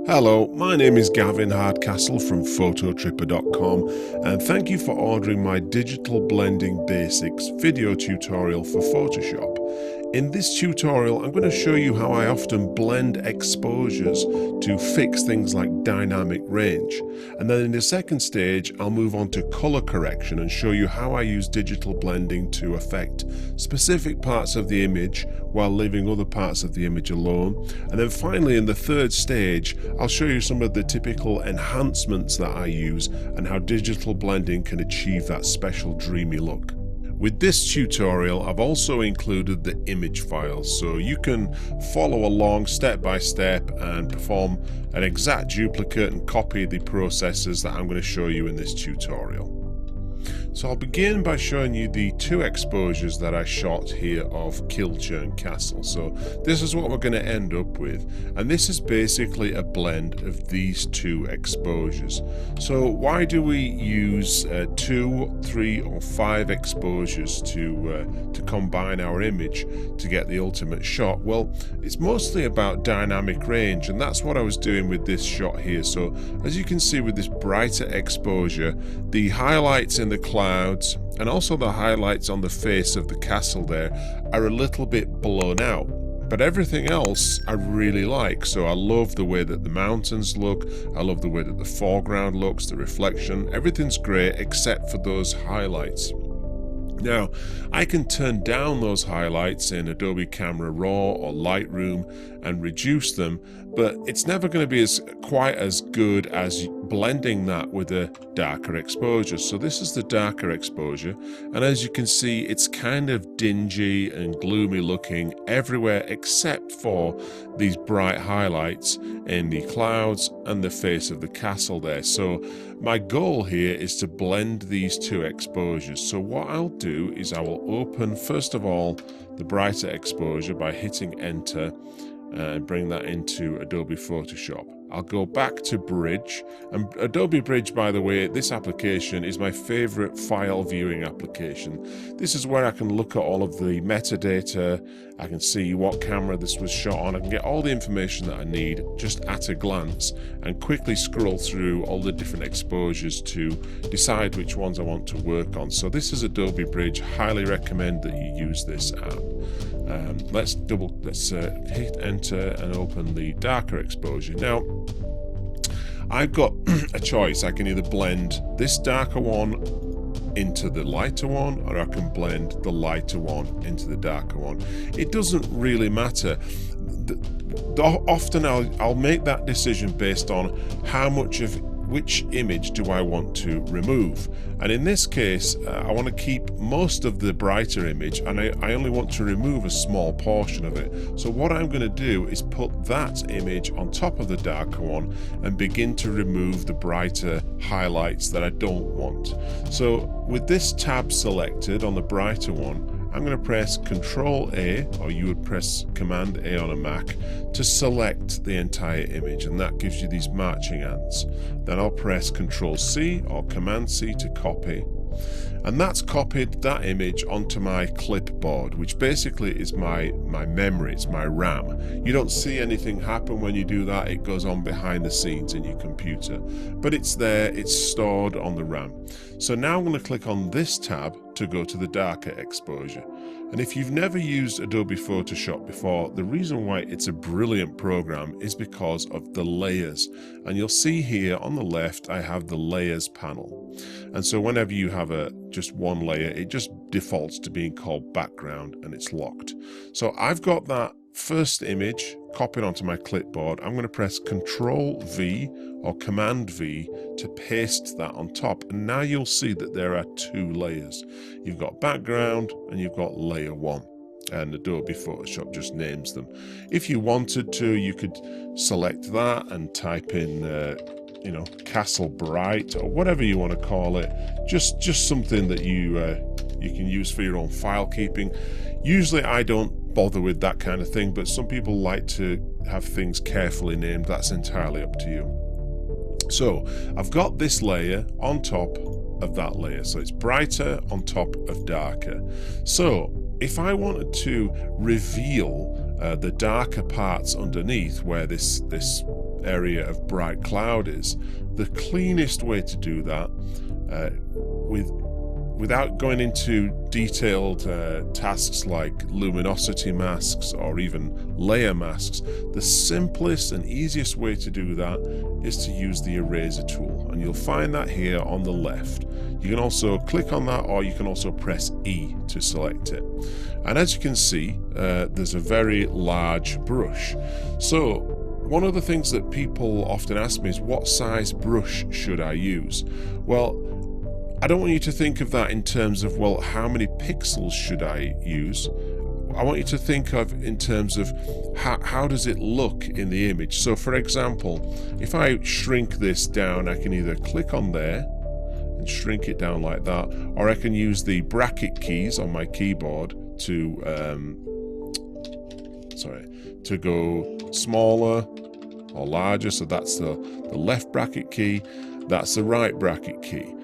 Hello, my name is Gavin Hardcastle from Phototripper.com and thank you for ordering my Digital Blending Basics video tutorial for Photoshop. In this tutorial I'm going to show you how I often blend exposures to fix things like dynamic range, and then in the second stage I'll move on to color correction and show you how I use digital blending to affect specific parts of the image while leaving other parts of the image alone. And then finally in the third stage I'll show you some of the typical enhancements that I use and how digital blending can achieve that special dreamy look. With this tutorial, I've also included the image files, so you can follow along step by step and perform an exact duplicate and copy the processes that I'm going to show you in this tutorial. So I'll begin by showing you the two exposures that I shot here of Kilchurn Castle. So this is what we're going to end up with, and this is basically a blend of these two exposures. So why do we use 2, 3 or 5 exposures to combine our image to get the ultimate shot? Well, it's mostly about dynamic range, and that's what I was doing with this shot here. So as you can see with this brighter exposure, the highlights in the clouds and also the highlights on the face of the castle there are a little bit blown out, but everything else I really like. So I love the way that the mountains look, I love the way that the foreground looks, the reflection, everything's great except for those highlights. Now, I can turn down those highlights in Adobe Camera Raw or Lightroom and reduce them, but it's never going to be quite as good as blending that with a darker exposure. So this is the darker exposure, and as you can see, it's kind of dingy and gloomy looking everywhere except for these bright highlights in the clouds and the face of the castle there. So my goal here is to blend these two exposures. So what I'll do is I will open first of all the brighter exposure by hitting enter and bring that into Adobe Photoshop. I'll go back to Bridge, and Adobe Bridge, by the way, this application is my favorite file viewing application. This is where I can look at all of the metadata, I can see what camera this was shot on, I can get all the information that I need just at a glance and quickly scroll through all the different exposures to decide which ones I want to work on. So this is Adobe Bridge. Highly recommend that you use this app. Let's hit enter and open the darker exposure. Now I've got a choice. I can either blend this darker one into the lighter one, or I can blend the lighter one into the darker one. It doesn't really matter. Often I'll make that decision based on how much of which image do I want to remove, and in this case I want to keep most of the brighter image, and I only want to remove a small portion of it. So what I'm going to do is put that image on top of the darker one and begin to remove the brighter highlights that I don't want. So with this tab selected on the brighter one, I'm going to press Control A, or you would press Command A on a Mac to select the entire image, and that gives you these marching ants. Then I'll press Control C or Command C to copy, and that's copied that image onto my clipboard, which basically is my memory, it's my RAM. You don't see anything happen when you do that, it goes on behind the scenes in your computer, but it's there, it's stored on the RAM. So now I'm going to click on this tab to go to the darker exposure. And if you've never used Adobe Photoshop before, the reason why it's a brilliant program is because of the layers. And you'll see here on the left I have the layers panel. And so whenever you have just one layer, it just defaults to being called background and it's locked. So I've got that first image copied onto my clipboard. I'm going to press Control V or Command V to paste that on top, and now you'll see that there are two layers. You've got background and you've got layer 1, and Adobe Photoshop just names them. If you wanted to, you could select that and type in Castle Bright or whatever you want to call it, just something that you can use for your own file keeping. Usually I don't bother with that kind of thing, but some people like to have things carefully named. That's entirely up to you. So I've got this layer on top of that layer, so it's brighter on top of darker. So if I wanted to reveal the darker parts underneath where this area of bright cloud is, the cleanest way to do that without going into detailed tasks like luminosity masks or even layer masks, the simplest and easiest way to do that is to use the eraser tool, and you'll find that here on the left. You can also click on that, or you can also press E to select it. And as you can see, there's a very large brush. So one of the things that people often ask me is, what size brush should I use? Well, I don't want you to think of that in terms of, well, how many pixels should I use? I want you to think of in terms of how does it look in the image. So for example, if I shrink this down, I can either click on there and shrink it down like that, or I can use the bracket keys on my keyboard to go smaller or larger. So that's the left bracket key, that's the right bracket key.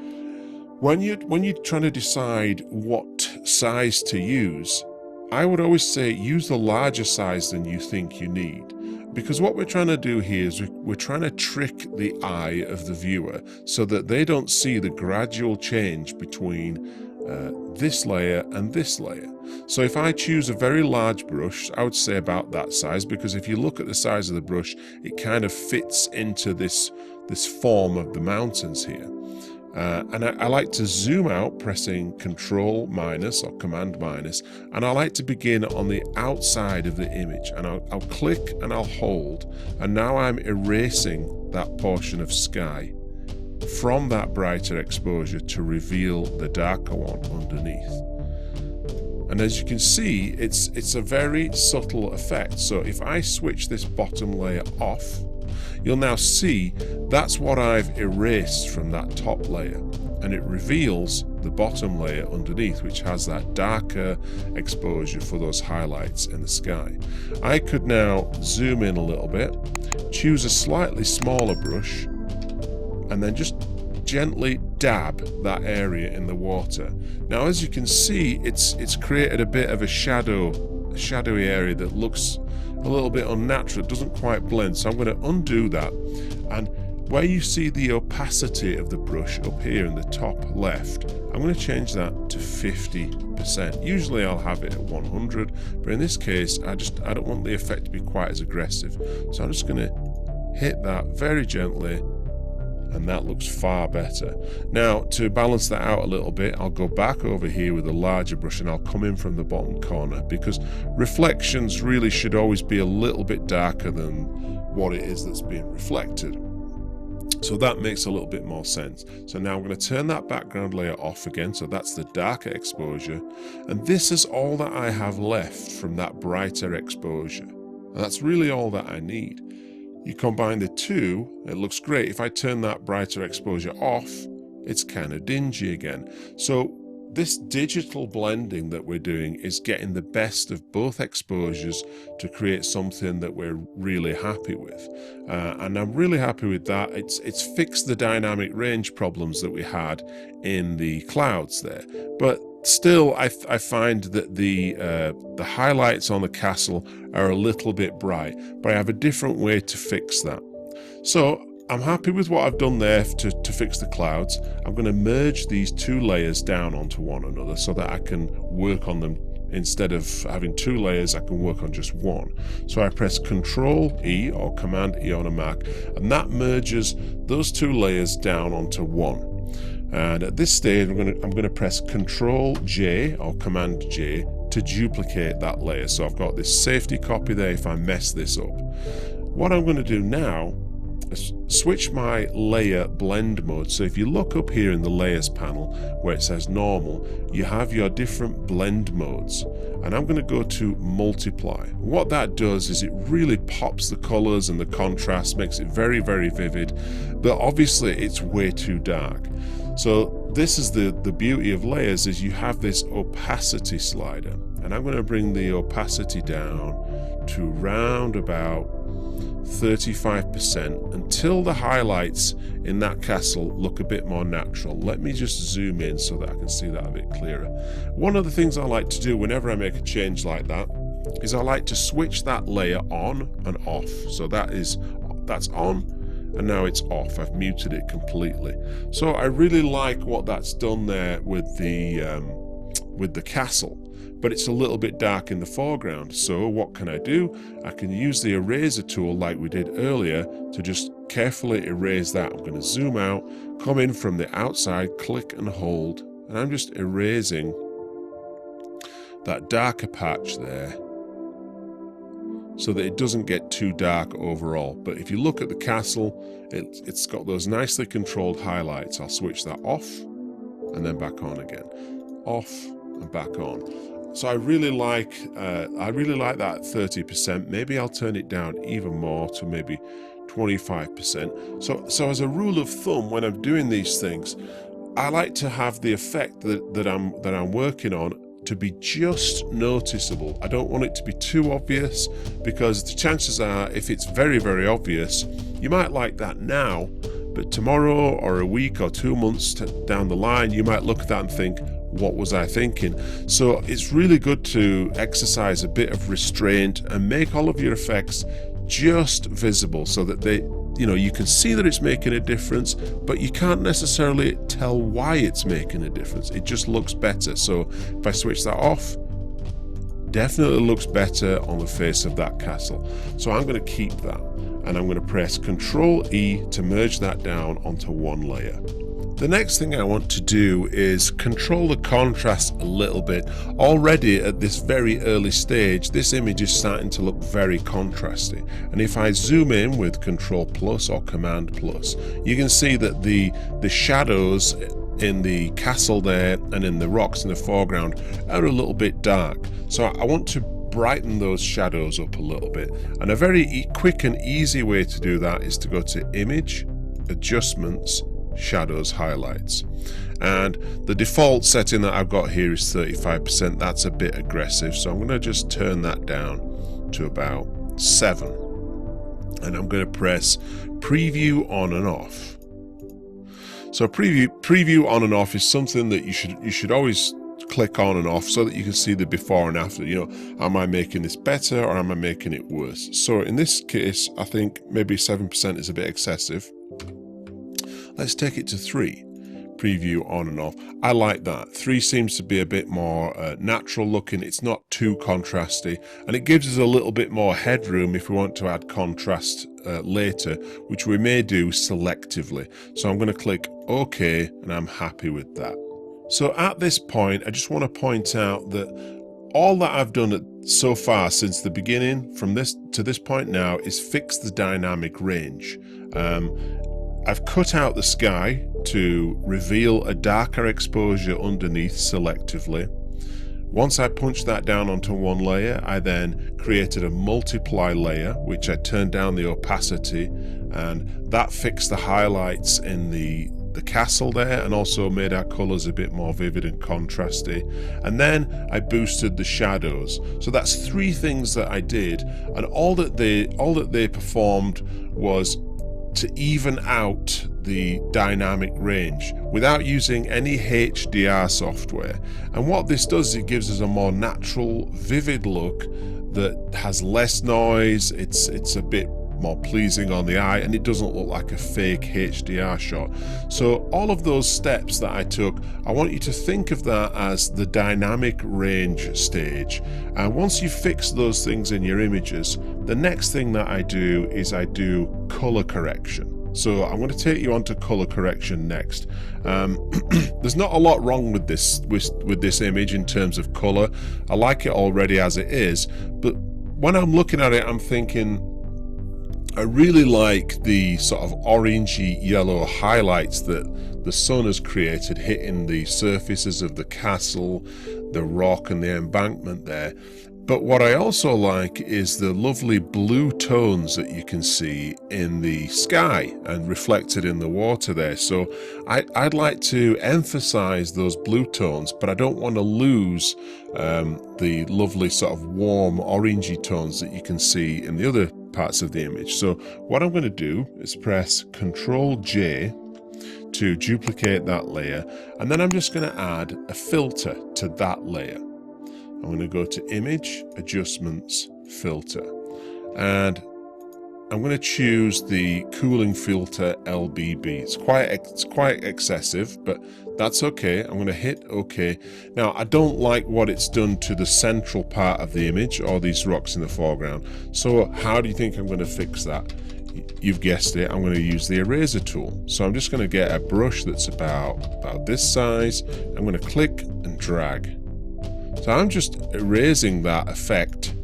When you're trying to decide what size to use, I would always say use the larger size than you think you need. Because what we're trying to do here is we're trying to trick the eye of the viewer so that they don't see the gradual change between this layer and this layer. So if I choose a very large brush, I would say about that size, because if you look at the size of the brush, it kind of fits into this form of the mountains here. And I like to zoom out pressing Control minus or Command minus, and I like to begin on the outside of the image, and I'll click and I'll hold, and now I'm erasing that portion of sky from that brighter exposure to reveal the darker one underneath. And as you can see, it's a very subtle effect. So if I switch this bottom layer off, you'll now see that's what I've erased from that top layer, and it reveals the bottom layer underneath, which has that darker exposure for those highlights in the sky. I could now zoom in a little bit, choose a slightly smaller brush, and then just gently dab that area in the water. Now as you can see, it's created a bit of a shadowy area that looks a little bit unnatural. It doesn't quite blend, so I'm going to undo that, and where you see the opacity of the brush up here in the top left, I'm going to change that to 50%. Usually I'll have it at 100, but in this case I don't want the effect to be quite as aggressive, so I'm just going to hit that very gently, and that looks far better. Now to balance that out a little bit, I'll go back over here with a larger brush, and I'll come in from the bottom corner, because reflections really should always be a little bit darker than what it is that's being reflected. So that makes a little bit more sense. So now I'm going to turn that background layer off again, so that's the darker exposure, and this is all that I have left from that brighter exposure, and that's really all that I need. You combine the two, it looks great. If I turn that brighter exposure off, it's kind of dingy again. So this digital blending that we're doing is getting the best of both exposures to create something that we're really happy with. And I'm really happy with that. It's fixed the dynamic range problems that we had in the clouds there. But still, I find that the highlights on the castle are a little bit bright, but I have a different way to fix that. So I'm happy with what I've done there to fix the clouds. I'm going to merge these two layers down onto one another so that I can work on them. Instead of having two layers, I can work on just one. So I press Control E or Command E on a Mac, and that merges those two layers down onto one. And at this stage, I'm going to press Control J or Command J to duplicate that layer. So I've got this safety copy there if I mess this up. What I'm going to do now is switch my layer blend mode. So if you look up here in the layers panel where it says normal, you have your different blend modes. And I'm going to go to multiply. What that does is it really pops the colors and the contrast, makes it very, very vivid, but obviously it's way too dark. So this is the beauty of layers, is you have this opacity slider, and I'm going to bring the opacity down to round about 35% until the highlights in that castle look a bit more natural. Let me just zoom in so that I can see that a bit clearer. One of the things I like to do whenever I make a change like that is I like to switch that layer on and off. So that is that's on, and now it's off. I've muted it completely. So I really like what that's done there with the castle, but it's a little bit dark in the foreground. So what can I do? I can use the eraser tool like we did earlier to just carefully erase that. I'm going to zoom out, come in from the outside, click and hold, and I'm just erasing that darker patch there so that it doesn't get too dark overall. But if you look at the castle, it's got those nicely controlled highlights. I'll switch that off and then back on again. Off and back on. So I really like that 30%. Maybe I'll turn it down even more to maybe 25%. So as a rule of thumb, when I'm doing these things, I like to have the effect that I'm working on to be just noticeable. I don't want it to be too obvious, because the chances are, if it's very, very obvious, you might like that now, but tomorrow or a week or 2 months down the line, you might look at that and think, what was I thinking? So it's really good to exercise a bit of restraint and make all of your effects just visible, so that you can see that it's making a difference, but you can't necessarily tell why it's making a difference. It just looks better. So if I switch that off, definitely looks better on the face of that castle. So I'm going to keep that, and I'm going to press Ctrl E to merge that down onto one layer. The next thing I want to do is control the contrast a little bit. Already at this very early stage, this image is starting to look very contrasty. And if I zoom in with Ctrl plus or Command plus, you can see that the shadows in the castle there and in the rocks in the foreground are a little bit dark. So I want to brighten those shadows up a little bit. And a very quick and easy way to do that is to go to Image, Adjustments, Shadows, Highlights, and the default setting that I've got here is 35%. That's a bit aggressive, so I'm going to just turn that down to about 7, and I'm going to press Preview on and off. So preview on and off is something that you should always click on and off, so that you can see the before and after. Am I making this better or am I making it worse? So in this case, I think maybe 7% is a bit excessive. Let's take it to 3. Preview on and off. I like that. 3 seems to be a bit more natural looking. It's not too contrasty, and it gives us a little bit more headroom if we want to add contrast later, which we may do selectively. So I'm going to click OK, and I'm happy with that. So at this point, I just want to point out that all that I've done so far since the beginning, from this to this point now, is fix the dynamic range. I've cut out the sky to reveal a darker exposure underneath selectively. Once I punched that down onto one layer, I then created a multiply layer, which I turned down the opacity, and that fixed the highlights in the castle there, and also made our colours a bit more vivid and contrasty. And then I boosted the shadows. So that's 3 things that I did, and all that they performed was to even out the dynamic range without using any HDR software. And what this does is it gives us a more natural, vivid look that has less noise. It's a bit more pleasing on the eye, and it doesn't look like a fake HDR shot. So all of those steps that I took, I want you to think of that as the dynamic range stage. And once you fix those things in your images, the next thing that I do is I do color correction. So I'm going to take you on to color correction next. There's not a lot wrong with this image in terms of color. I like it already as it is, but when I'm looking at it, I'm thinking, I really like the sort of orangey yellow highlights that the sun has created hitting the surfaces of the castle, the rock and the embankment there. But what I also like is the lovely blue tones that you can see in the sky and reflected in the water there. So I'd like to emphasize those blue tones, but I don't want to lose the lovely sort of warm orangey tones that you can see in the other parts of the image. So what I'm going to do is press Ctrl J to duplicate that layer, and then I'm just going to add a filter to that layer. I'm going to go to Image, Adjustments, Filter, and I'm going to choose the cooling filter LBB. It's quite excessive, but that's okay. I'm going to hit OK. Now, I don't like what it's done to the central part of the image or these rocks in the foreground. So how do you think I'm going to fix that? You've guessed it, I'm going to use the eraser tool. So I'm just going to get a brush that's about this size. I'm going to click and drag. So I'm just erasing that effect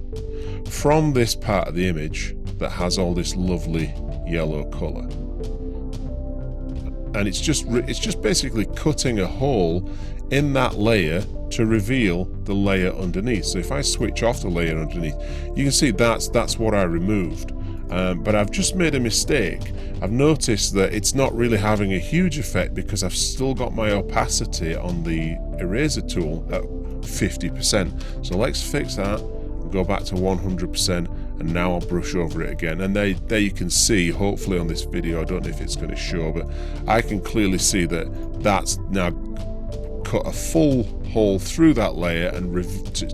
from this part of the image that has all this lovely yellow color. And it's just basically cutting a hole in that layer to reveal the layer underneath. So if I switch off the layer underneath, you can see that's what I removed. But I've just made a mistake. I've noticed that it's not really having a huge effect because I've still got my opacity on the eraser tool at 50%. So let's fix that, go back to 100%, and now I'll brush over it again. And there you can see, hopefully on this video, I don't know if it's going to show, but I can clearly see that that's now cut a full hole through that layer and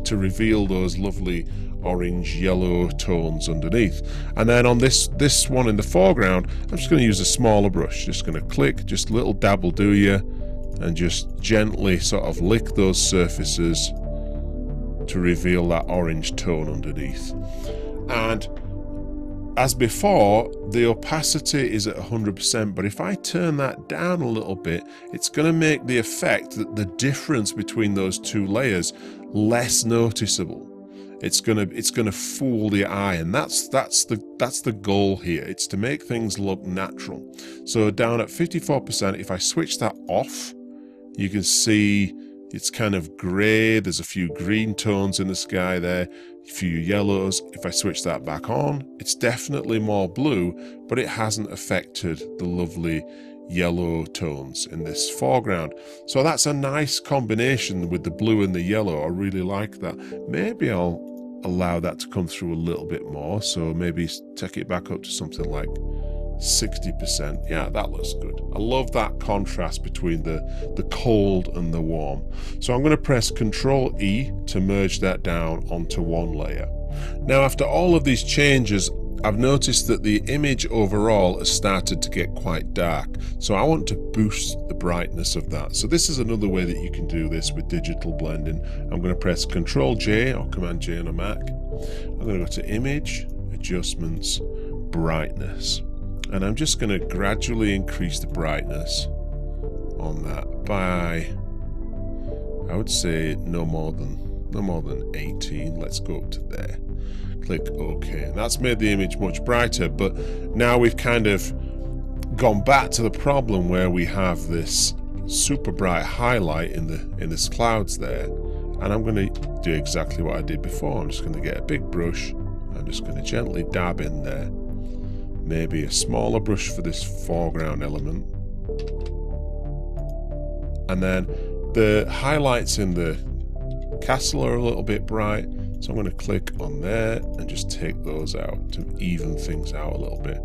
to reveal those lovely orange yellow tones underneath. And then on this one in the foreground, I'm just going to use a smaller brush. Just going to click, just a little dab will do you, and just gently sort of lick those surfaces to reveal that orange tone underneath. And as before, the opacity is at 100%, but if I turn that down a little bit, it's going to make the effect that the difference between those two layers less noticeable. It's gonna fool the eye, and that's the goal here. It's to make things look natural. So down at 54%, if I switch that off, you can see it's kind of grey. There's a few green tones in the sky there, a few yellows. If I switch that back on, it's definitely more blue, but it hasn't affected the lovely yellow tones in this foreground. So that's a nice combination with the blue and the yellow. I really like that. Maybe I'll allow that to come through a little bit more. So maybe take it back up to something like 60%. Yeah, that looks good. I love that contrast between the cold and the warm. So I'm going to press Ctrl E to merge that down onto one layer. Now, after all of these changes, I've noticed that the image overall has started to get quite dark. So I want to boost the brightness of that. So this is another way that you can do this with digital blending. I'm going to press Ctrl J or Command J on a Mac. I'm going to go to Image, Adjustments, Brightness. And I'm just going to gradually increase the brightness on that by, I would say, no more than 18. Let's go up to there. Click OK. And that's made the image much brighter, but now we've kind of gone back to the problem where we have this super bright highlight in this clouds there. And I'm going to do exactly what I did before. I'm just going to get a big brush. I'm just going to gently dab in there. Maybe a smaller brush for this foreground element. And then the highlights in the castle are a little bit bright. So I'm going to click on there and just take those out to even things out a little bit.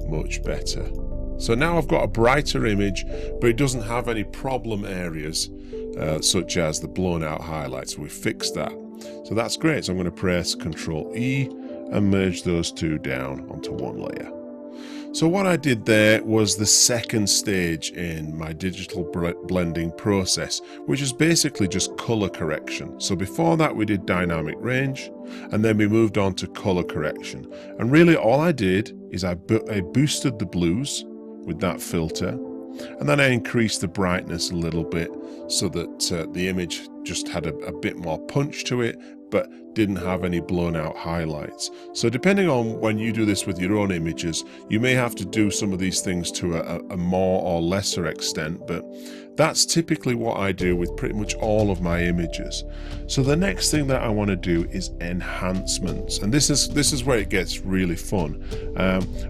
Much better. So now I've got a brighter image, but it doesn't have any problem areas such as the blown out highlights. We fixed that. So that's great. So I'm going to press Ctrl E and merge those two down onto one layer. So what I did there was the second stage in my digital blending process, which is basically just color correction. So before that we did dynamic range, and then we moved on to color correction. And really all I did is I boosted the blues with that filter, and then I increased the brightness a little bit so that the image just had a bit more punch to it, but didn't have any blown out highlights. So depending on when you do this with your own images, you may have to do some of these things to a more or lesser extent, but that's typically what I do with pretty much all of my images. So the next thing that I want to do is enhancements, and this is where it gets really fun.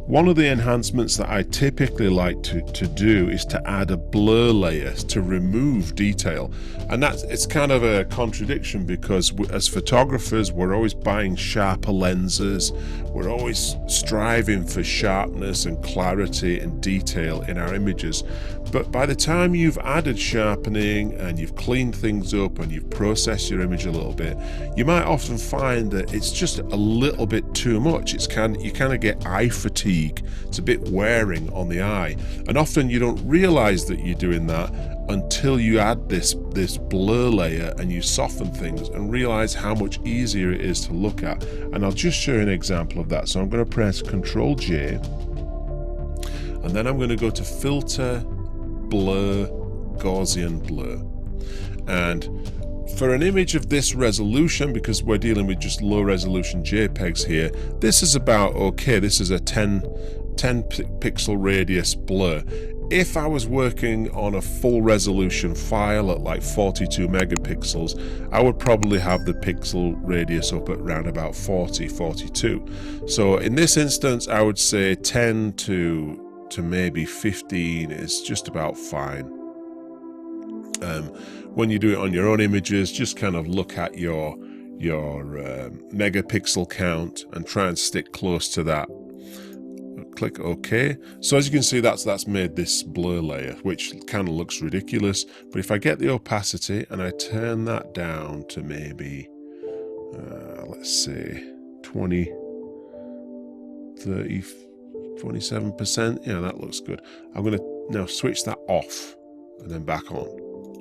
One of the enhancements that I typically like to do is to add a blur layer to remove detail, and it's kind of a contradiction because as photographers photographers, we're always buying sharper lenses. We're always striving for sharpness and clarity and detail in our images. But by the time you've added sharpening and you've cleaned things up and you've processed your image a little bit, you might often find that it's just a little bit too much. You kind of get eye fatigue. It's a bit wearing on the eye. And often you don't realize that you're doing that until you add this blur layer and you soften things and realize how much easier it is to look at. And I'll just show you an example of that. So I'm going to press Ctrl J, and then I'm going to go to Filter, Blur, Gaussian Blur. And for an image of this resolution, because we're dealing with just low resolution JPEGs here, this is about okay. This is a 10 pixel radius blur. If I was working on a full resolution file at like 42 megapixels, I would probably have the pixel radius up at around about 40, 42. So in this instance, I would say 10 to maybe 15 is just about fine. When you do it on your own images, just kind of look at your megapixel count and try and stick close to that. Click OK. So as you can see, that's made this blur layer, which kind of looks ridiculous. But if I get the opacity and I turn that down to maybe, let's say 20, 30, 27%, yeah, that looks good. I'm going to now switch that off and then back on,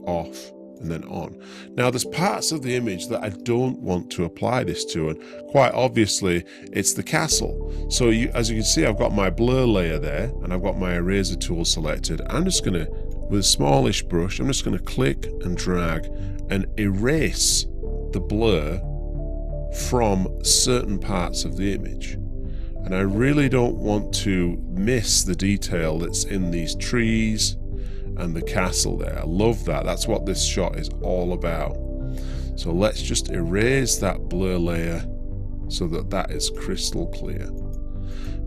off, and then on. Now there's parts of the image that I don't want to apply this to, and quite obviously it's the castle. So as you can see, I've got my blur layer there and I've got my eraser tool selected. I'm just going to, with a smallish brush, I'm just going to click and drag and erase the blur from certain parts of the image. And I really don't want to miss the detail that's in these trees and the castle there. I love that. That's what this shot is all about. So let's just erase that blur layer so that is crystal clear.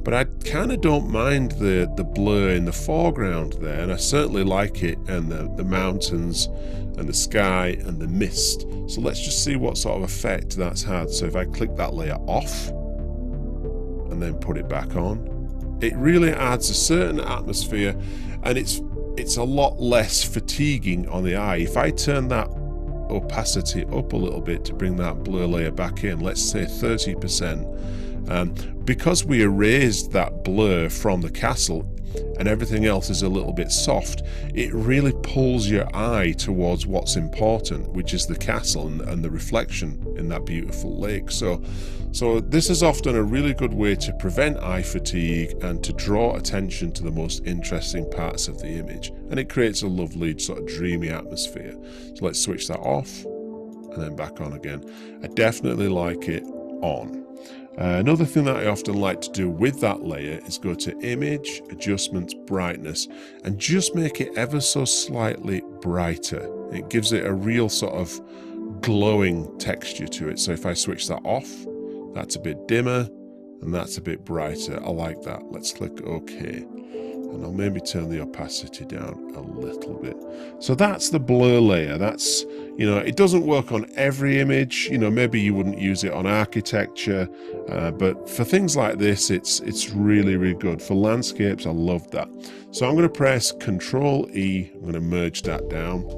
But I kind of don't mind the blur in the foreground there, and I certainly like it, and the mountains and the sky and the mist. So let's just see what sort of effect that's had. So if I click that layer off and then put it back on, it really adds a certain atmosphere, and it's a lot less fatiguing on the eye. If I turn that opacity up a little bit to bring that blur layer back in, let's say 30%, because we erased that blur from the castle and everything else is a little bit soft, it really pulls your eye towards what's important, which is the castle and the reflection in that beautiful lake. So this is often a really good way to prevent eye fatigue and to draw attention to the most interesting parts of the image. And it creates a lovely sort of dreamy atmosphere. So let's switch that off and then back on again. I definitely like it on. Another thing that I often like to do with that layer is go to Image, Adjustments, Brightness, and just make it ever so slightly brighter. It gives it a real sort of glowing texture to it. So if I switch that off, that's a bit dimmer and that's a bit brighter. I like that. Let's click OK. And I'll maybe turn the opacity down a little bit. So that's the blur layer. That's, it doesn't work on every image. Maybe you wouldn't use it on architecture, but for things like this, it's really, really good. For landscapes, I love that. So I'm going to press Ctrl E. I'm going to merge that down.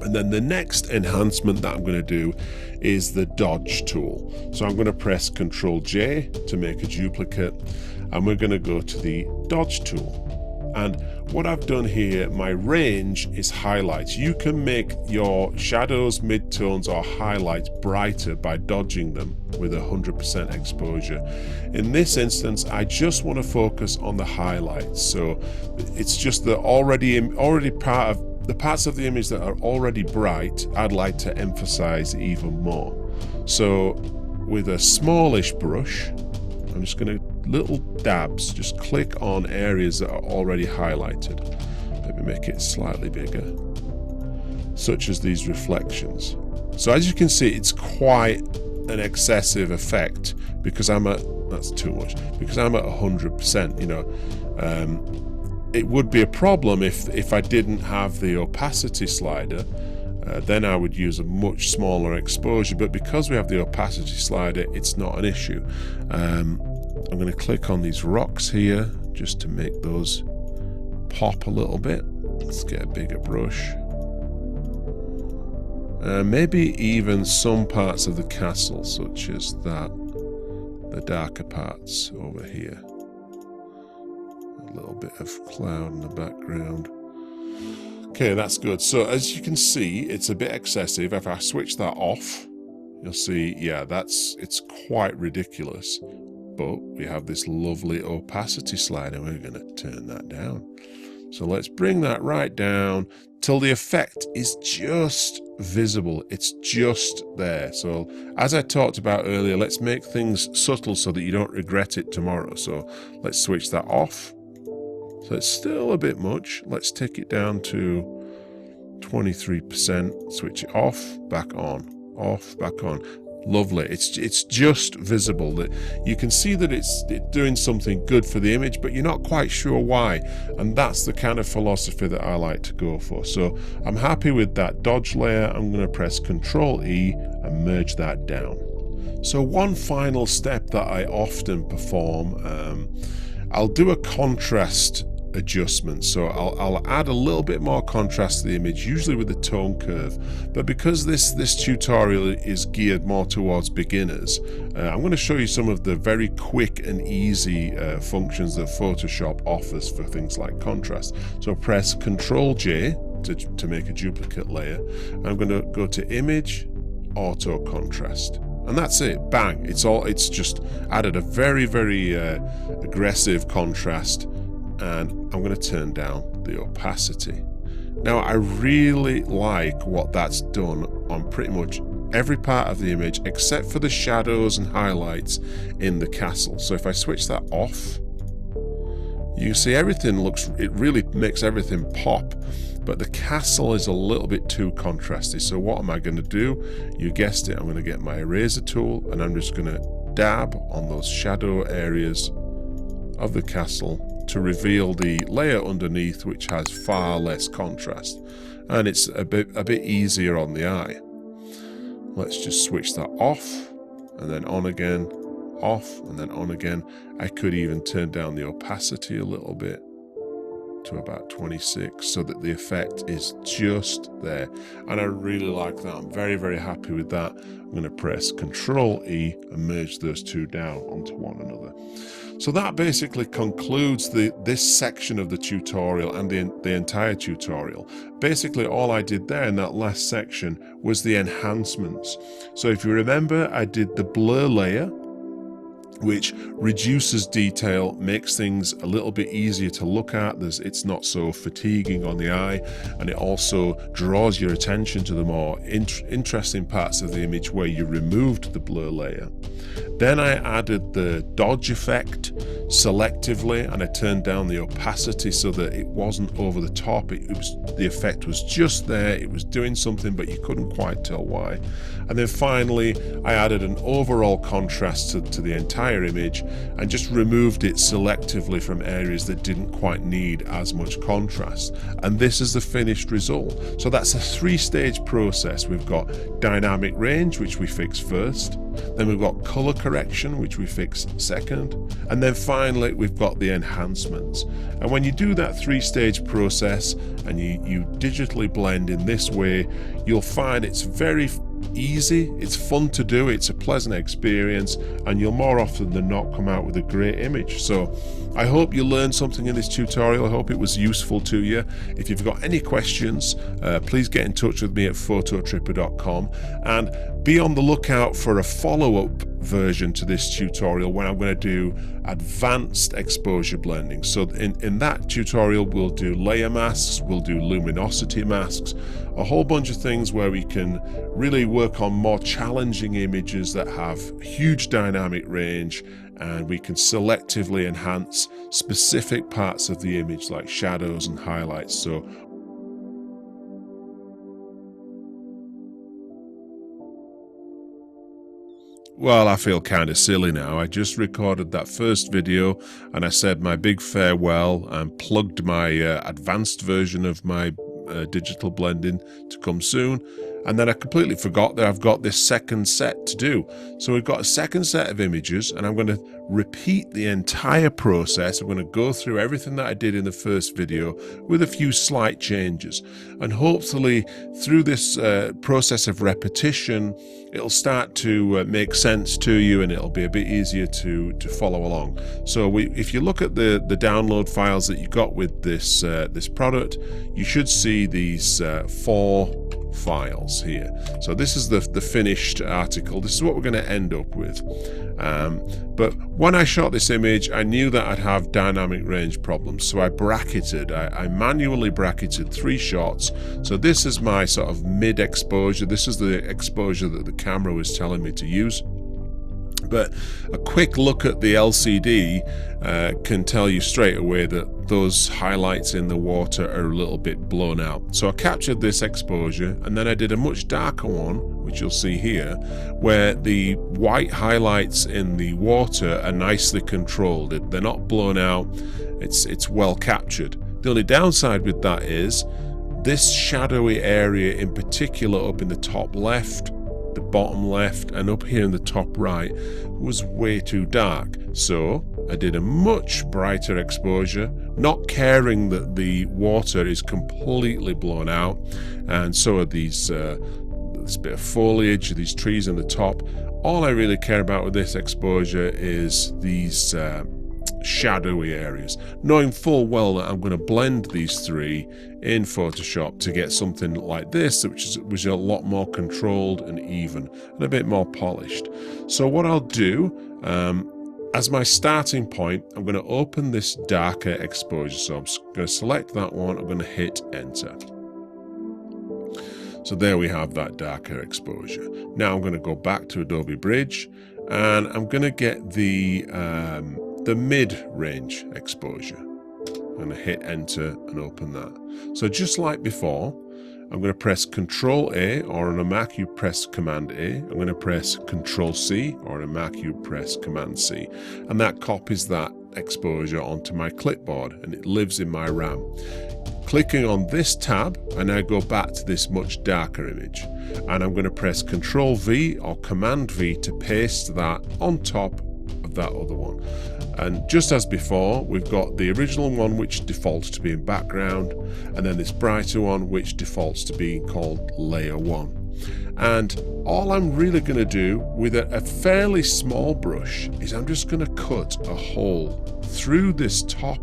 And then the next enhancement that I'm going to do is the dodge tool. So I'm going to press Ctrl J to make a duplicate, and we're going to go to the dodge tool. And what I've done here, my range is highlights. You can make your shadows, midtones, or highlights brighter by dodging them with 100% exposure. In this instance, I just want to focus on the highlights. So it's just the already part of the parts of the image that are already bright, I'd like to emphasize even more. So with a smallish brush, I'm just going to little dabs, just click on areas that are already highlighted. Let me make it slightly bigger, such as these reflections. So as you can see, it's quite an excessive effect because that's too much, because I'm at 100%, it would be a problem if I didn't have the opacity slider then I would use a much smaller exposure, but because we have the opacity slider, it's not an issue. I'm going to click on these rocks here just to make those pop a little bit. Let's get a bigger brush. Maybe even some parts of the castle, such as that, the darker parts over here. A little bit of cloud in the background. Okay, that's good. So as you can see, it's a bit excessive. If I switch that off, you'll see, yeah, it's quite ridiculous. But we have this lovely opacity slider. We're going to turn that down. So let's bring that right down till the effect is just visible. It's just there. So as I talked about earlier, let's make things subtle so that you don't regret it tomorrow. So let's switch that off. So it's still a bit much. Let's take it down to 23%. Switch it off, back on, off, back on. Lovely. It's just visible. That you can see that it's doing something good for the image, but you're not quite sure why. And that's the kind of philosophy that I like to go for. So I'm happy with that dodge layer. I'm going to press Ctrl E and merge that down. So one final step that I often perform, I'll do a contrast adjustment. So I'll add a little bit more contrast to the image, usually with the tone curve. But because this tutorial is geared more towards beginners, I'm going to show you some of the very quick and easy functions that Photoshop offers for things like contrast. So press Ctrl J to make a duplicate layer. I'm going to go to Image, Auto Contrast. And that's it, bang, it's just added a very, very aggressive contrast, and I'm going to turn down the opacity. Now I really like what that's done on pretty much every part of the image except for the shadows and highlights in the castle. So if I switch that off, you see everything it really makes everything pop, but the castle is a little bit too contrasty. So what am I going to do? You guessed it, I'm going to get my eraser tool and I'm just going to dab on those shadow areas of the castle to reveal the layer underneath, which has far less contrast, and it's a bit easier on the eye. Let's just switch that off and then on again, off and then on again. I could even turn down the opacity a little bit to about 26 so that the effect is just there, and I really like that. I'm very, very happy with that. I'm going to press Ctrl E and merge those two down onto one another. So that basically concludes this section of the tutorial and the entire tutorial. Basically all I did there in that last section was the enhancements. So if you remember, I did the blur layer, which reduces detail, makes things a little bit easier to look at. It's not so fatiguing on the eye, and it also draws your attention to the more interesting parts of the image where you removed the blur layer. Then I added the dodge effect selectively, and I turned down the opacity so that it wasn't over the top. The effect was just there. It was doing something, but you couldn't quite tell why. And then finally, I added an overall contrast to the entire image and just removed it selectively from areas that didn't quite need as much contrast. And this is the finished result. So that's a three-stage process. We've got dynamic range, which we fix first. Then we've got color correction, which we fix second. And then finally, we've got the enhancements. And when you do that three-stage process and you digitally blend in this way, you'll find it's very easy, it's fun to do, it's a pleasant experience, and you'll more often than not come out with a great image. So I hope you learned something in this tutorial. I hope it was useful to you. If you've got any questions, please get in touch with me at phototripper.com, and be on the lookout for a follow-up version to this tutorial when I'm going to do advanced exposure blending. So in that tutorial we'll do layer masks, we'll do luminosity masks, a whole bunch of things where we can really work on more challenging images that have huge dynamic range, and we can selectively enhance specific parts of the image like shadows and highlights. So well, I feel kind of silly now. I just recorded that first video and I said my big farewell and plugged my advanced version of my digital blending to come soon. And then I completely forgot that I've got this second set to do. So we've got a second set of images, and I'm going to repeat the entire process. I'm going to go through everything that I did in the first video with a few slight changes. And hopefully through this process of repetition, it'll start to make sense to you, and it'll be a bit easier to follow along. So if you look at the download files that you got with this product, you should see these 4 files here. So this is the finished article. This is what we're going to end up with. But when I shot this image, I knew that I'd have dynamic range problems, so I bracketed. I manually bracketed 3 shots. So this is my sort of mid exposure. This is the exposure that the camera was telling me to use. But a quick look at the LCD can tell you straight away that those highlights in the water are a little bit blown out. So I captured this exposure, and then I did a much darker one, which you'll see here, where the white highlights in the water are nicely controlled. They're not blown out. It's well captured. The only downside with that is this shadowy area in particular up in the top left, the bottom left, and up here in the top right was way too dark. So I did a much brighter exposure, not caring that the water is completely blown out, and so are these this bit of foliage, these trees in the top. All I really care about with this exposure is these shadowy areas, knowing full well that I'm going to blend these 3 in Photoshop to get something like this, which was a lot more controlled and even and a bit more polished. So what I'll do as my starting point, I'm going to open this darker exposure. So I'm going to select that one, I'm going to hit enter. So there we have that darker exposure. Now I'm going to go back to Adobe Bridge, and I'm going to get the mid-range exposure. I'm going to hit enter and open that. So just like before, I'm going to press Control A, or on a Mac you press Command A. I'm going to press Control C, or on a Mac you press Command C. And that copies that exposure onto my clipboard, and it lives in my RAM. Clicking on this tab, I now go back to this much darker image, and I'm going to press Control V or Command V to paste that on top of that other one. And just as before, we've got the original one which defaults to being background, and then this brighter one which defaults to being called layer 1. And all I'm really going to do with a fairly small brush is I'm just going to cut a hole through this top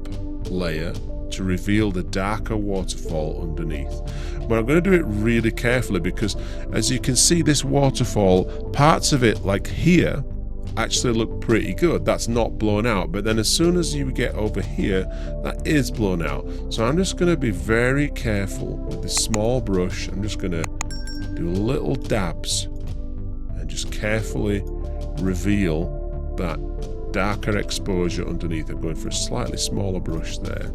layer to reveal the darker waterfall underneath. But I'm going to do it really carefully, because as you can see, this waterfall, parts of it like here actually look pretty good. That's not blown out, but then as soon as you get over here, that is blown out. So I'm just going to be very careful with this small brush. I'm just going to do little dabs and just carefully reveal that darker exposure underneath. I'm going for a slightly smaller brush there.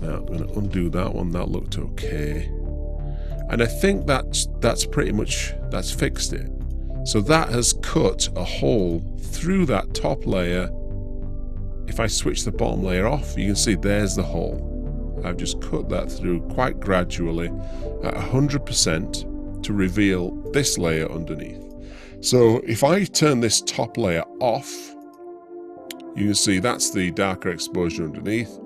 Now I'm going to undo that one. That looked okay, and I think that's pretty much fixed it. So that has cut a hole through that top layer. If I switch the bottom layer off, you can see there's the hole. I've just cut that through quite gradually at 100% to reveal this layer underneath. So if I turn this top layer off, you can see that's the darker exposure underneath.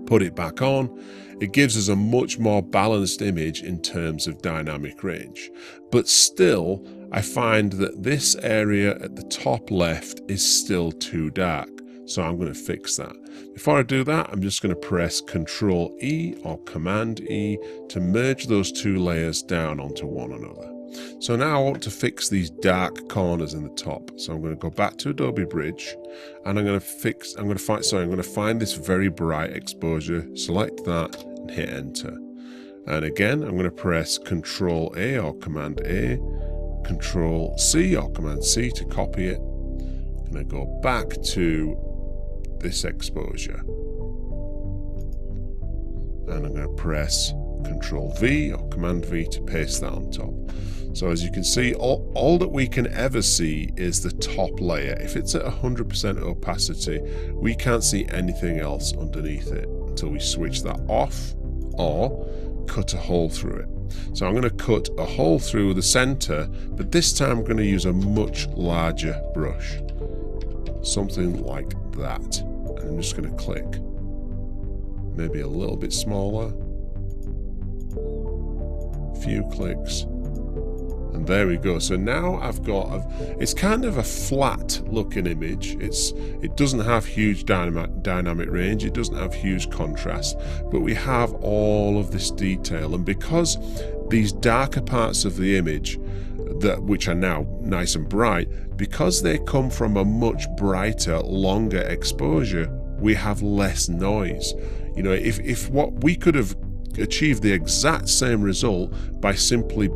Put it back on, it gives us a much more balanced image in terms of dynamic range. But still, I find that this area at the top left is still too dark. So I'm going to fix that. Before I do that, I'm just going to press Control E or Command E to merge those 2 layers down onto one another. So now I want to fix these dark corners in the top. So I'm going to go back to Adobe Bridge, and I'm going to find this very bright exposure, select that and hit enter. And again, I'm going to press Control A or Command A, Control C or Command C to copy it. I'm going to go back to this exposure, and I'm going to press Control V or Command V to paste that on top. So as you can see, all that we can ever see is the top layer. If it's at 100% opacity, we can't see anything else underneath it until we switch that off or cut a hole through it. So I'm going to cut a hole through the center, but this time I'm going to use a much larger brush. Something like that. And I'm just going to click. Maybe a little bit smaller. A few clicks. And there we go. So now I've got, it's kind of a flat looking image. It doesn't have huge dynamic range. It doesn't have huge contrast, but we have all of this detail. And because these darker parts of the image, which are now nice and bright, because they come from a much brighter, longer exposure, we have less noise. You know, if what we could have achieved the exact same result by simply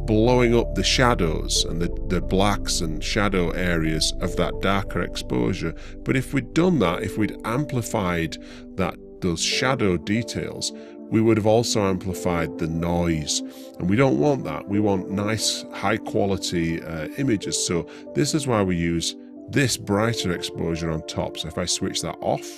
blowing up the shadows and the blacks and shadow areas of that darker exposure. But if we'd done that, if we'd amplified those shadow details, we would have also amplified the noise. And we don't want that. We want nice, high quality images. So this is why we use this brighter exposure on top. So if I switch that off,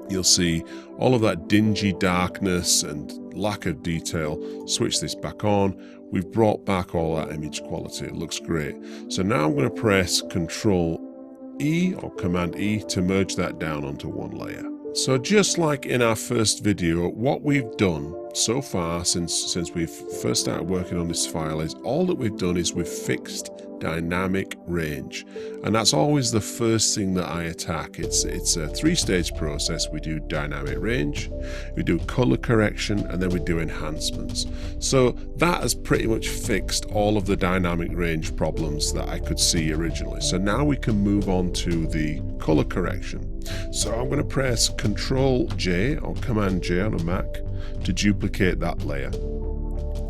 you'll see all of that dingy darkness and lack of detail. Switch this back on. We've brought back all that image quality. It looks great. So now I'm going to press Control E or Command E to merge that down onto one layer. So just like in our first video, what we've done so far since we've first started working on this file is all that we've done is we've fixed dynamic range, and that's always the first thing that I attack. It's a three-stage process. We do dynamic range, we do color correction, and then we do enhancements. So that has pretty much fixed all of the dynamic range problems that I could see originally. So now we can move on to the color correction. So I'm going to press Control J or Command J on a Mac to duplicate that layer.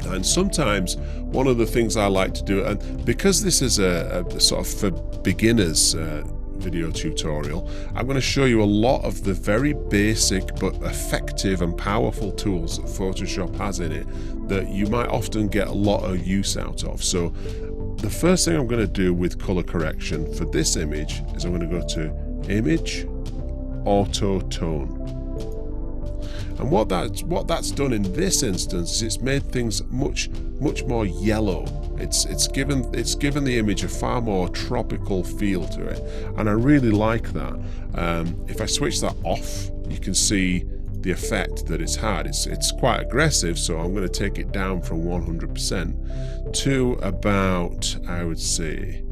And sometimes one of the things I like to do, and because this is a sort of for beginners video tutorial, I'm going to show you a lot of the very basic but effective and powerful tools that Photoshop has in it that you might often get a lot of use out of. So the first thing I'm going to do with color correction for this image is I'm going to go to Image, Auto Tone. And what that's done in this instance is it's made things much more yellow. It's given the image a far more tropical feel to it, and I really like that. If I switch that off, you can see the effect that it's had. It's quite aggressive, so I'm going to take it down from 100% to about, I would say,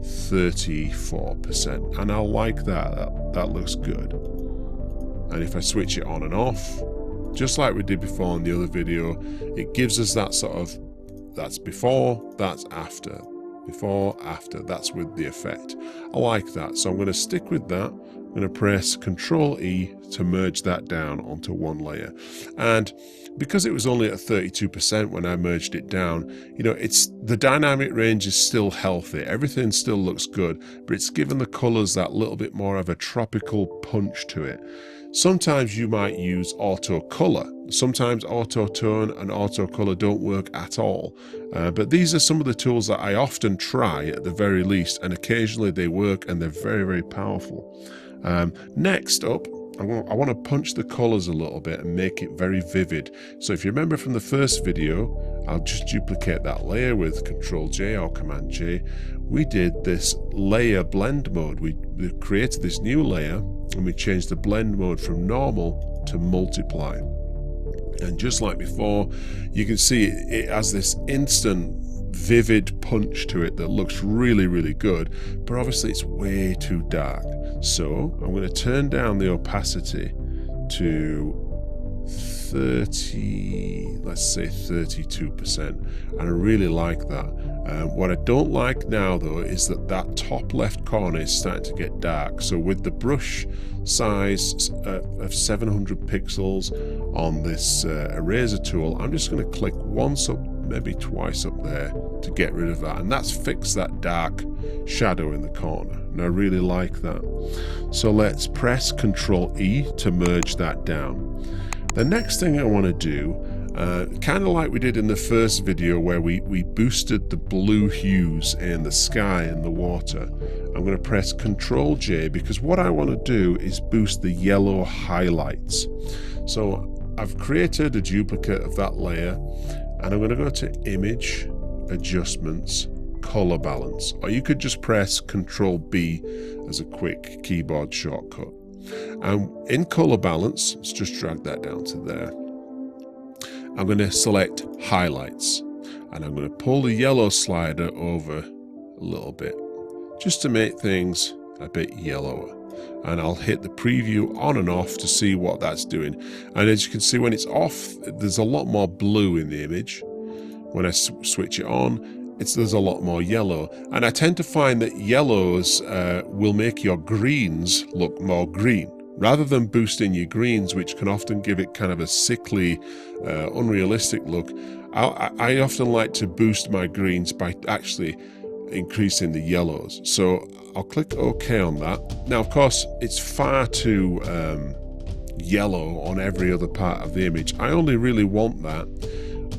34%, and I like that. That looks good. And if I switch it on and off, just like we did before in the other video, it gives us that sort of, that's before, that's after, before, after, that's with the effect. I like that, so I'm going to stick with that. I'm going to press Control E to merge that down onto one layer. And because it was only at 32% when I merged it down, you know, the dynamic range is still healthy. Everything still looks good, but it's given the colors that little bit more of a tropical punch to it. Sometimes you might use auto color. Sometimes auto tone and auto color don't work at all. But these are some of the tools that I often try at the very least, and occasionally they work and they're very, very powerful. Next up, I want to punch the colors a little bit and make it very vivid. So if you remember from the first video, I'll just duplicate that layer with Control J or Command J. We did this layer blend mode. We created this new layer and we changed the blend mode from normal to multiply. And just like before, you can see it has this instant vivid punch to it that looks really, really good, but obviously it's way too dark. So I'm going to turn down the opacity to 30, let's say 32%, and I really like that. What I don't like now though is that top left corner is starting to get dark. So with the brush size of 700 pixels on this eraser tool, I'm just going to click once up, maybe twice up there to get rid of that, and that's fixed that dark shadow in the corner, and I really like that. So let's press Control E to merge that down. The next thing I want to do, kind of like we did in the first video where we boosted the blue hues in the sky and the water, I'm going to press Control J because what I want to do is boost the yellow highlights. So I've created a duplicate of that layer, and I'm going to go to Image, Adjustments, Color Balance, or you could just press Control B as a quick keyboard shortcut. And in Color Balance, let's just drag that down to there. I'm going to select Highlights, and I'm going to pull the yellow slider over a little bit, just to make things a bit yellower. And I'll hit the preview on and off to see what that's doing. And as you can see, when it's off, there's a lot more blue in the image. When I switch it on, there's a lot more yellow. And I tend to find that yellows will make your greens look more green, rather than boosting your greens, which can often give it kind of a sickly, unrealistic look. I often like to boost my greens by actually increasing the yellows. So I'll click OK on that. Now, of course, it's far too yellow on every other part of the image. I only really want that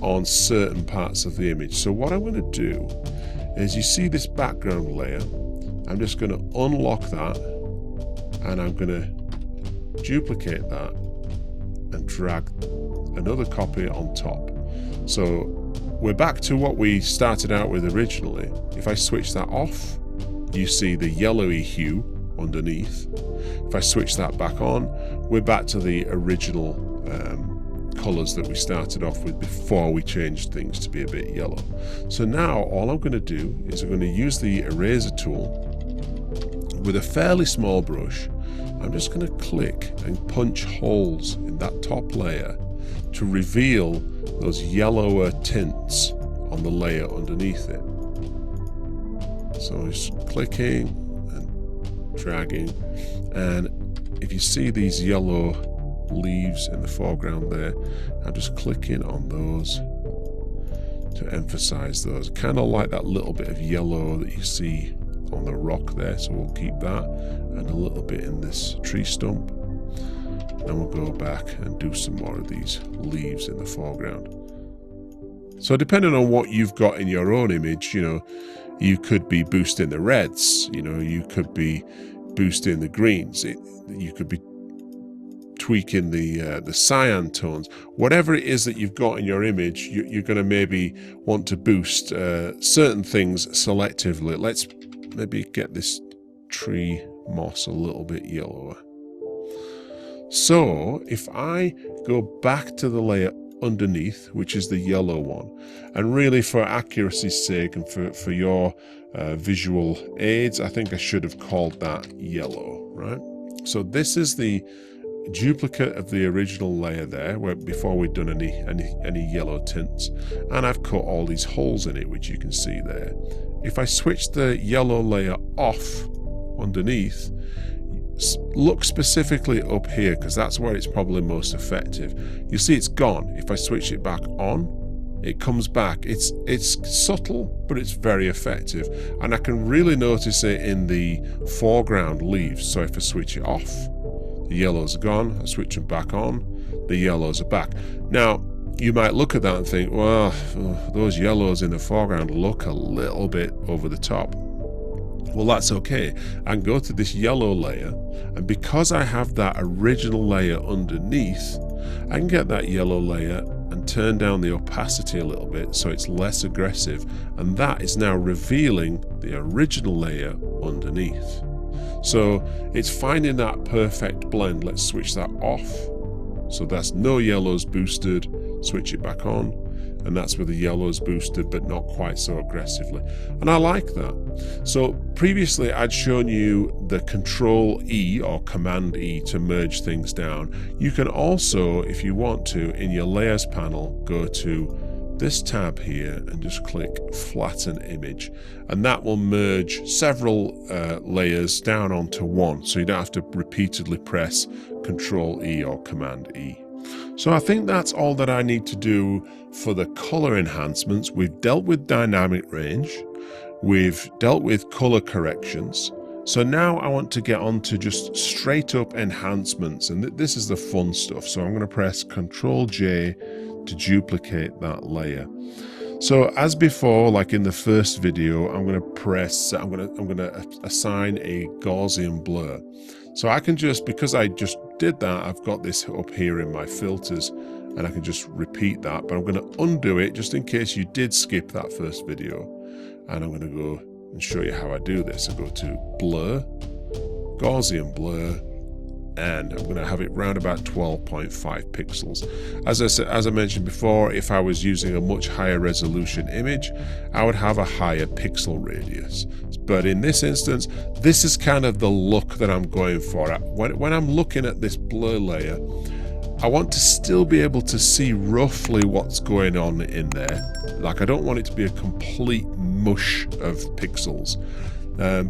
on certain parts of the image. So what I'm going to do is, you see this background layer, I'm just going to unlock that, and I'm going to duplicate that and drag another copy on top. So we're back to what we started out with originally. If I switch that off, you see the yellowy hue underneath. If I switch that back on, we're back to the original colors that we started off with before we changed things to be a bit yellow. So now all I'm going to do is I'm going to use the eraser tool with a fairly small brush. I'm just going to click and punch holes in that top layer to reveal those yellower tints on the layer underneath it. So just clicking and dragging, and if you see these yellow leaves in the foreground there, I'm just clicking on those to emphasize those, kind of like that little bit of yellow that you see on the rock there. So we'll keep that, and a little bit in this tree stump. Then we'll go back and do some more of these leaves in the foreground. So depending on what you've got in your own image, you could be boosting the reds, you could be boosting the greens, you could be tweaking the cyan tones. Whatever it is that you've got in your image, you're going to maybe want to boost certain things selectively. Let's maybe get this tree moss a little bit yellower. So if I go back to the layer underneath, which is the yellow one, and really for accuracy's sake and for your visual aids, I think I should have called that yellow, right? So this is the duplicate of the original layer there, where before we'd done any yellow tints, and I've cut all these holes in it, which you can see there. If I switch the yellow layer off underneath, look specifically up here, because that's where it's probably most effective. You see it's gone. If I switch it back on, it comes back. It's subtle, but it's very effective, and I can really notice it in the foreground leaves. So if I switch it off, the yellows are gone. I switch them back on, the yellows are back. Now you might look at that and think, well, those yellows in the foreground look a little bit over the top. Well, that's okay. I can go to this yellow layer, and because I have that original layer underneath, I can get that yellow layer and turn down the opacity a little bit so it's less aggressive, and that is now revealing the original layer underneath. So it's finding that perfect blend. Let's switch that off. So that's no yellows boosted. Switch it back on, and that's where the yellows boosted, but not quite so aggressively. And I like that. So previously I'd shown you the Control E or Command E to merge things down. You can also, if you want to, in your layers panel, go to this tab here and just click Flatten Image, and that will merge several layers down onto one, so you don't have to repeatedly press Control E or Command E. So I think that's all that I need to do for the color enhancements. We've dealt with dynamic range, we've dealt with color corrections. So now I want to get on to just straight up enhancements, and this is the fun stuff. So I'm going to press Control J to duplicate that layer. So as before, like in the first video, I'm going to assign a Gaussian blur. So I can just, because I just did that, I've got this up here in my filters, and I can just repeat that, but I'm going to undo it just in case you did skip that first video. And I'm going to go and show you how I do this. I go to blur, Gaussian blur, and I'm going to have it round about 12.5 pixels. As I mentioned before, if I was using a much higher resolution image, I would have a higher pixel radius. But in this instance, this is kind of the look that I'm going for. When I'm looking at this blur layer, I want to still be able to see roughly what's going on in there. Like, I don't want it to be a complete mush of pixels.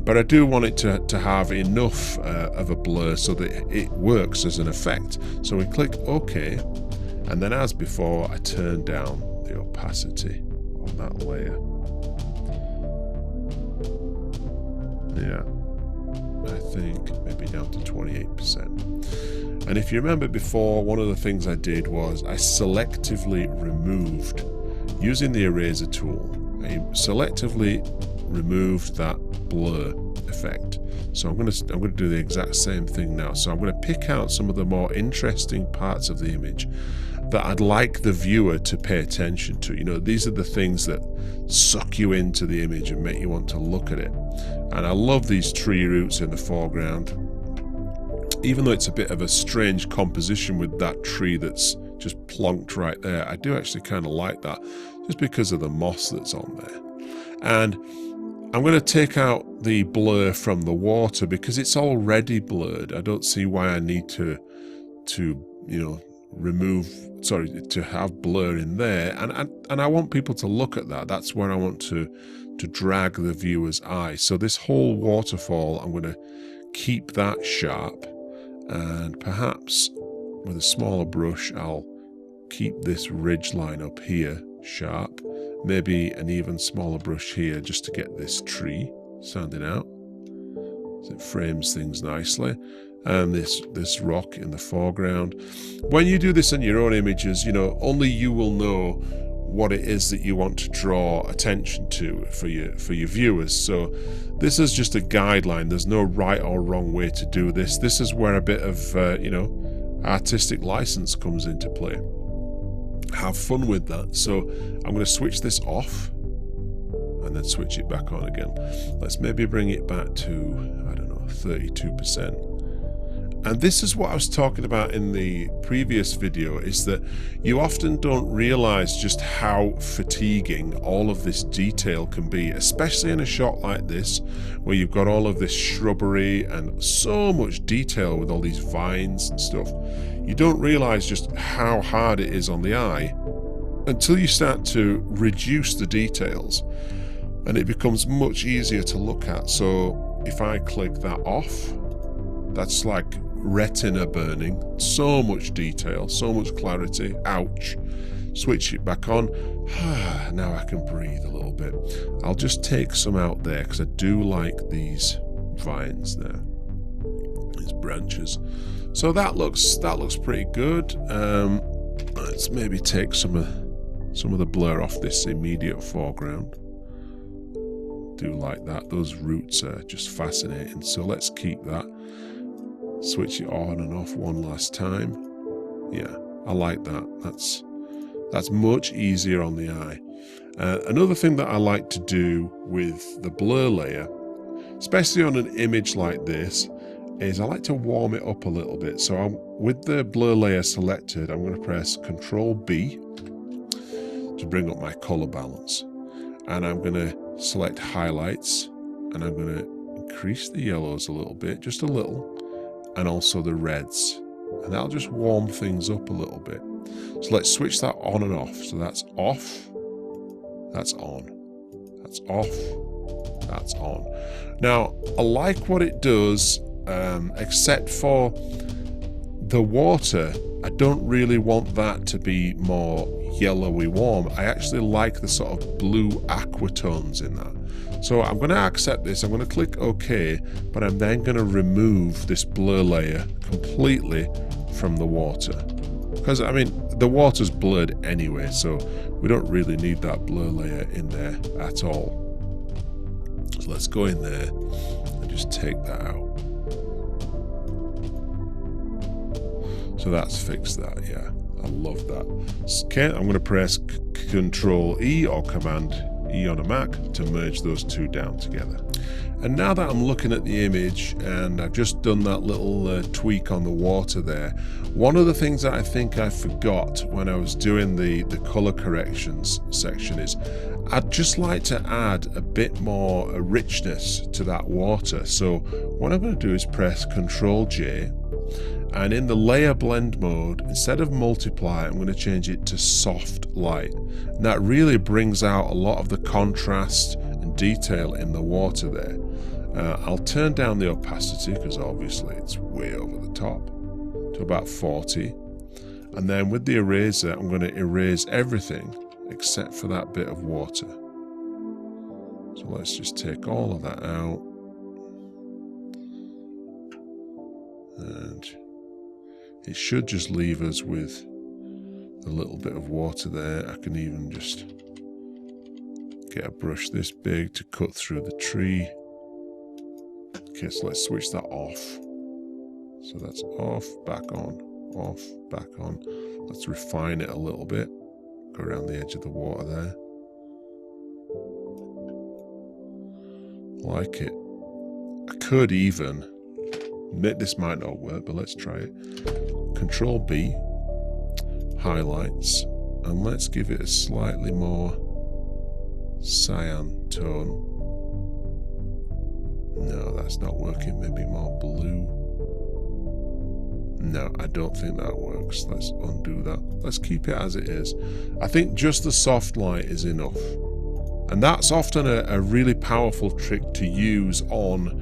But I do want it to have enough of a blur so that it works as an effect. So we click OK, and then as before, I turn down the opacity on that layer. Yeah, I think maybe down to 28%. And if you remember before, one of the things I did was I selectively removed, using the eraser tool, I selectively removed that blur effect. So I'm going to do the exact same thing now. So I'm going to pick out some of the more interesting parts of the image that I'd like the viewer to pay attention to. You know, these are the things that suck you into the image and make you want to look at it. And I love these tree roots in the foreground. Even though it's a bit of a strange composition with that tree that's just plonked right there, I do actually kind of like that, just because of the moss that's on there. And I'm going to take out the blur from the water because it's already blurred. I don't see why I need to have blur in there. And I want people to look at that. That's where I want to drag the viewer's eye. So this whole waterfall, I'm going to keep that sharp, and perhaps with a smaller brush, I'll keep this ridge line up here sharp. Maybe an even smaller brush here just to get this tree standing out, so it frames things nicely. And this rock in the foreground. When you do this in your own images, you know, only you will know what it is that you want to draw attention to for your viewers. So this is just a guideline. There's no right or wrong way to do this. This is where a bit of artistic license comes into play. Have fun with that. So I'm going to switch this off and then switch it back on again. Let's maybe bring it back to, I don't know, 32%. And this is what I was talking about in the previous video, is that you often don't realize just how fatiguing all of this detail can be, especially in a shot like this, where you've got all of this shrubbery and so much detail with all these vines and stuff. You don't realize just how hard it is on the eye until you start to reduce the details, and it becomes much easier to look at. So if I click that off, that's like retina burning. So much detail, so much clarity. Ouch. Switch it back on. Now I can breathe a little bit. I'll just take some out there because I do like these vines there, these branches. So that looks pretty good. Let's maybe take some of the blur off this immediate foreground. Do like that. Those roots are just fascinating. So let's keep that. Switch it on and off one last time. Yeah, I like that. That's much easier on the eye. Another thing that I like to do with the blur layer, especially on an image like this, is I like to warm it up a little bit. So with the blur layer selected, I'm going to press Ctrl B to bring up my color balance. And I'm going to select highlights, and I'm going to increase the yellows a little bit, just a little, and also the reds. And that'll just warm things up a little bit. So let's switch that on and off. So that's off, that's on, that's off, that's on. Now, I like what it does, except for the water. I don't really want that to be more yellowy warm. I actually like the sort of blue aqua tones in that. So I'm going to accept this. I'm going to click OK, but I'm then going to remove this blur layer completely from the water. Because, I mean, the water's blurred anyway, so we don't really need that blur layer in there at all. So let's go in there and just take that out. So that's fixed that, yeah. I love that. Okay, I'm going to press Control E or Command E on a Mac to merge those two down together. And now that I'm looking at the image and I've just done that little tweak on the water there, one of the things that I think I forgot when I was doing the color corrections section is I'd just like to add a bit more richness to that water. So what I'm going to do is press Control J, and in the layer blend mode, instead of multiply, I'm going to change it to soft light. And that really brings out a lot of the contrast and detail in the water there. I'll turn down the opacity because obviously it's way over the top to about 40. And then with the eraser, I'm going to erase everything except for that bit of water. So let's just take all of that out. And it should just leave us with a little bit of water there. I can even just get a brush this big to cut through the tree. Okay, so let's switch that off. So that's off, back on, off, back on. Let's refine it a little bit. Go around the edge of the water there. Like it. I could even, this might not work, but let's try it. Control B, highlights, and let's give it a slightly more cyan tone. No, that's not working. Maybe more blue. No, I don't think that works. Let's undo that. Let's keep it as it is. I think just the soft light is enough. And that's often a really powerful trick to use on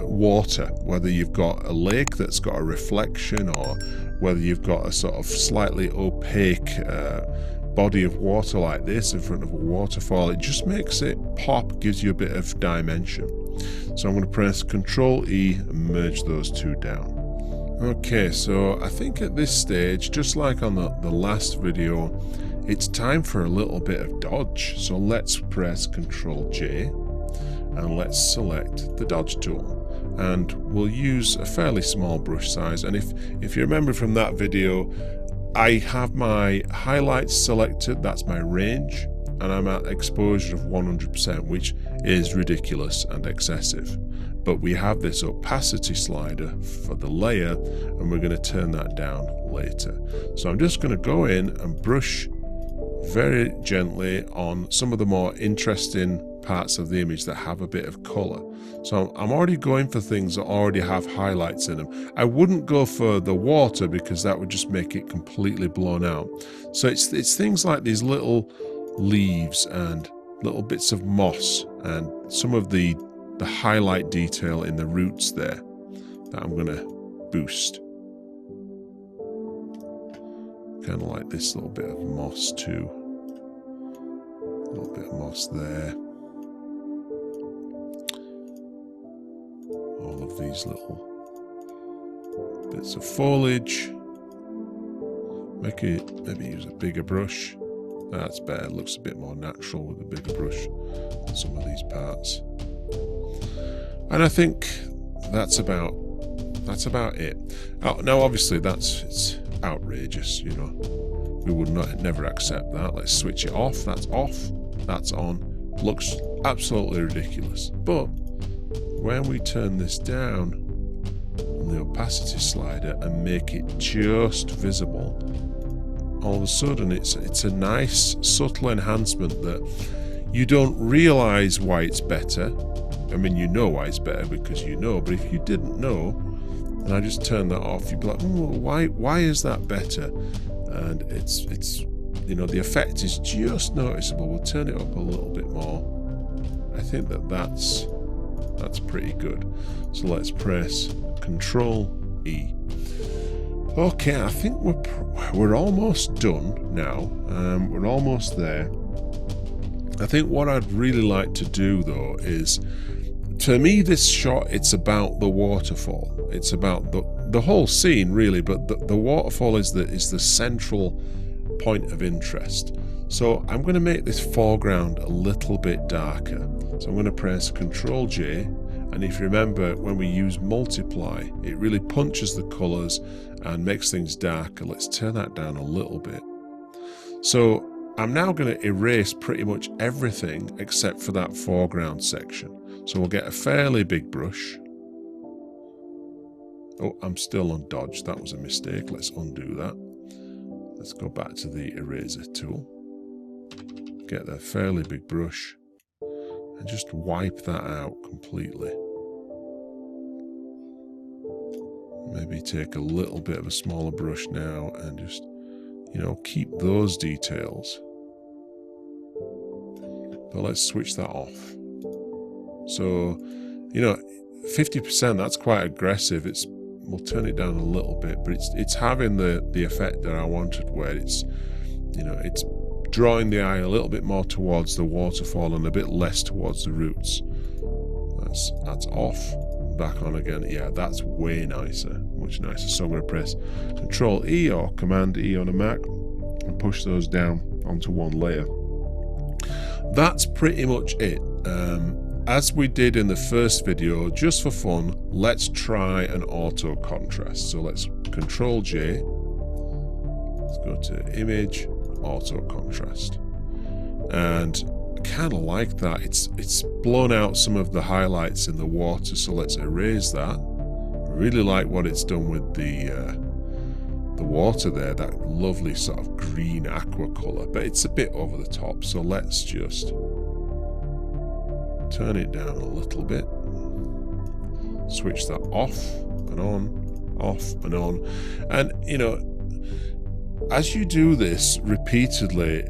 water, whether you've got a lake that's got a reflection or whether you've got a sort of slightly opaque body of water like this in front of a waterfall. It just makes it pop, gives you a bit of dimension. So I'm going to press Control E and merge those two down. Okay, so I think at this stage, just like on the last video, it's time for a little bit of dodge. So let's press Control J and let's select the dodge tool. And we'll use a fairly small brush size. And if you remember from that video, I have my highlights selected, that's my range, and I'm at exposure of 100%, which is ridiculous and excessive. But we have this opacity slider for the layer, and we're going to turn that down later. So I'm just going to go in and brush very gently on some of the more interesting parts of the image that have a bit of color. So I'm already going for things that already have highlights in them. I wouldn't go for the water because that would just make it completely blown out. So it's things like these little leaves and little bits of moss and some of the highlight detail in the roots there that I'm going to boost. Kind of like this little bit of moss too. A little bit of moss there. All of these little bits of foliage. Maybe use a bigger brush. That's better. It looks a bit more natural with a bigger brush on some of these parts. And I think that's about it. Now, obviously, it's outrageous. You know, we would never accept that. Let's switch it off. That's off. That's on. Looks absolutely ridiculous. But when we turn this down on the opacity slider and make it just visible, all of a sudden it's a nice subtle enhancement that you don't realize why it's better. I mean, you know why it's better because you know, but if you didn't know and I just turn that off, you'd be like, why is that better? And it's you know, the effect is just noticeable. We'll turn it up a little bit more. I think that's pretty good. So let's press Control E. Okay, I think we're almost done now. We're almost there. I think what I'd really like to do though is, to me, this shot, it's about the waterfall. It's about the whole scene really, but the waterfall is the central point of interest. So I'm going to make this foreground a little bit darker. So I'm going to press Control J And if you remember, when we use multiply, it really punches the colors and makes things darker. Let's turn that down a little bit. So I'm now going to erase pretty much everything except for that foreground section. So we'll get a fairly big brush. Oh, I'm still on dodge. That was a mistake. Let's undo that. Let's go back to the eraser tool. Get the fairly big brush and just wipe that out completely. Maybe take a little bit of a smaller brush now and just, keep those details. But let's switch that off. So, 50%, that's quite aggressive. We'll turn it down a little bit, but it's having the effect that I wanted, where it's drawing the eye a little bit more towards the waterfall and a bit less towards the roots. That's off. Back on again. Yeah, that's way nicer, much nicer. So I'm going to press Control E or Command E on a Mac and push those down onto one layer. That's pretty much it. As we did in the first video, just for fun, let's try an auto contrast. So let's Control J. Let's go to Image, Auto Contrast. And kind of like that. It's blown out some of the highlights in the water, so let's erase that. Really like what it's done with the water there, that lovely sort of green aqua color, but it's a bit over the top, so let's just turn it down a little bit, switch that off and on, off and on. And as you do this repeatedly,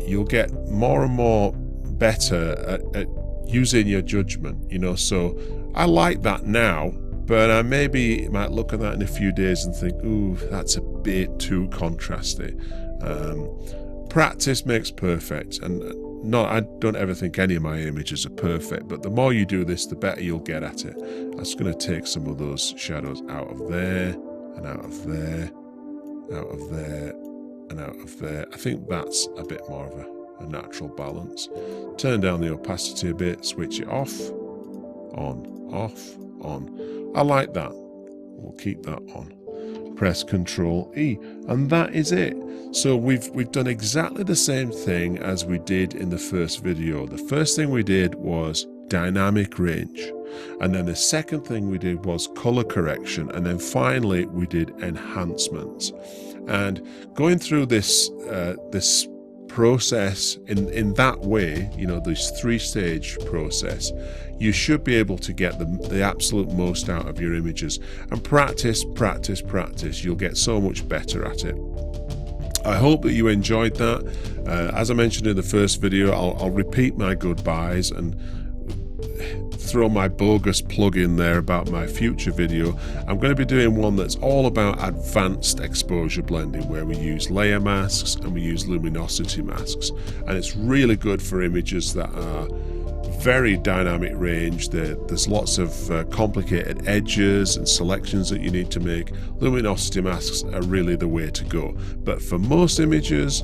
you'll get more and more better at using your judgment, so I like that now, but I maybe might look at that in a few days and think, ooh, that's a bit too contrasty. Practice makes perfect, and I don't ever think any of my images are perfect, but the more you do this, the better you'll get at it. I'm just going to take some of those shadows out of there and out of there, out of there and out of there. I think that's a bit more of a natural balance. Turn down the opacity a bit, switch it off, on, off, on. I like that. We'll keep that on. Press Control E, and that is it. So we've done exactly the same thing as we did in the first video. The first thing we did was dynamic range, and then the second thing we did was color correction, and then finally we did enhancements. And going through this process in that way, this three-stage process, you should be able to get the absolute most out of your images. And practice, practice, practice. You'll get so much better at it. I hope that you enjoyed that. As I mentioned in the first video, I'll repeat my goodbyes and throw my bogus plug in there about my future video. I'm going to be doing one that's all about advanced exposure blending, where we use layer masks and we use luminosity masks, and it's really good for images that are very dynamic range. There's lots of complicated edges and selections that you need to make. Luminosity masks are really the way to go. But for most images,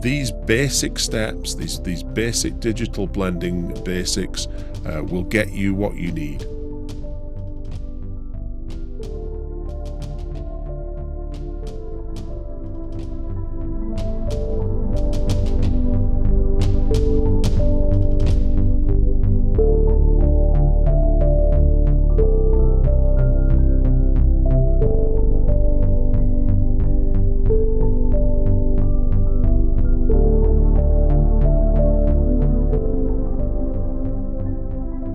these basic steps, these basic digital blending basics will get you what you need.